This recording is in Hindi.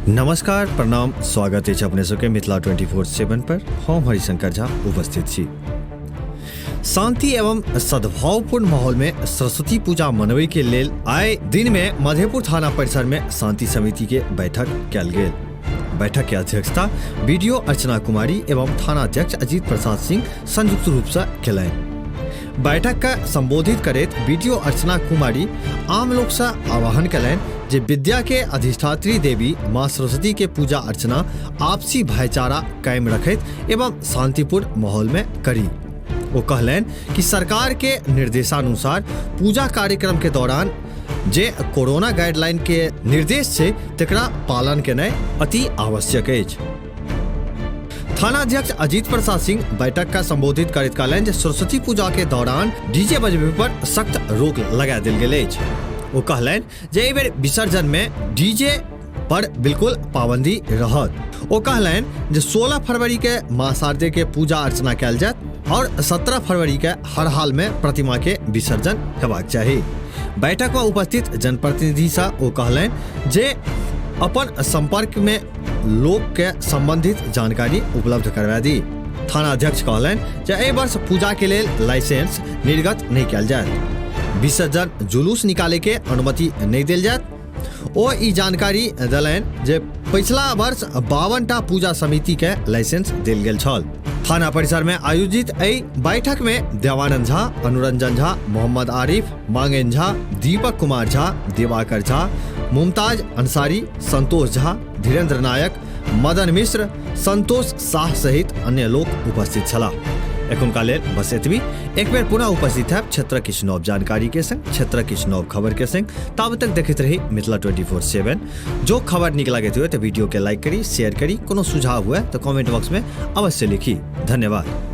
नमस्कार, प्रणाम, स्वागत है अपने सबके मिथिला 24/7 पर। हम हरिशंकर झा उपस्थित छी। शांति एवं सद्भावपूर्ण माहौल में सरस्वती पूजा मनबे के लेल आए दिन में मधेपुर थाना परिसर में शांति समिति के बैठक कल गेल। बैठक के अध्यक्षता बीडीओ अर्चना कुमारी एवं थाना अध्यक्ष अजीत प्रसाद सिंह संयुक्त रूप से कयलनि। बैठक का संबोधित करैत बीडीओ अर्चना कुमारी आम लोक से आह्वान कयलनि जे विद्या के अधिष्ठात्री देवी माँ सरस्वती के पूजा अर्चना आपसी भाईचारा कायम रखैत एवं शांतिपूर्ण माहौल में करी। वो कहलनि कि सरकार के निर्देशानुसार पूजा कार्यक्रम के दौरान जे कोरोना गाइडलाइन के निर्देश छै तकरा पालन केनाइ अति आवश्यक अछि। थाना अध्यक्ष अजीत प्रसाद सिंह बैठक का संबोधित करैत कहलनि जे सरस्वती पूजा के दौरान डीजे बजबै पर सख्त रोक लगा देल गेल अछि। वो कहलनि जे एहि बेर विसर्जन में डीजे पर बिल्कुल पाबंदी रहत। वो कहलनि जे 16 फरवरी के मां शारदे के पूजा अर्चना कयल जायत और 17 फरवरी के हर हाल में प्रतिमा के विसर्जन हेबाक चाही। बैठक में उपस्थित जनप्रतिनिधि से वो कहलनि जे अपन संपर्क में लोक के संबंधित जानकारी उपलब्ध करवा दी। थाना अध्यक्ष कहलनि जे एहि वर्ष पूजा के लेल लाइसेंस निर्गत नहीं कयल जायत, विसर्जन जुलूस निकाले के अनुमति नहीं देल जायत। ओ ई जानकारी देलनि जे पिछला वर्ष 52टा पूजा समिति के लाइसेंस देल गेल छल। थाना परिसर में आयोजित एहि बैठक में देवानंद झा, अनुरंजन झा, मोहम्मद आरिफ, मांगेन झा, दीपक कुमार झा, दिवाकर झा, मुमताज अंसारी, संतोष झा, धीरेन्द्र नायक, मदन मिश्र, संतोष शाह सहित अन्य लोग उपस्थित छला। एखुनका लेल बस एतबी। एक बेर पुनः उपस्थित है क्षेत्र किछु नव जानकारी के संग, क्षेत्र किछु नव खबर के संग। तब तक देखते रही मिथिला 24/7। जो खबर निक लागत हुए तो वीडियो के लाइक करी, शेयर करी। कोनो सुझाव हुए तो कमेंट बॉक्स में अवश्य लिखी। धन्यवाद।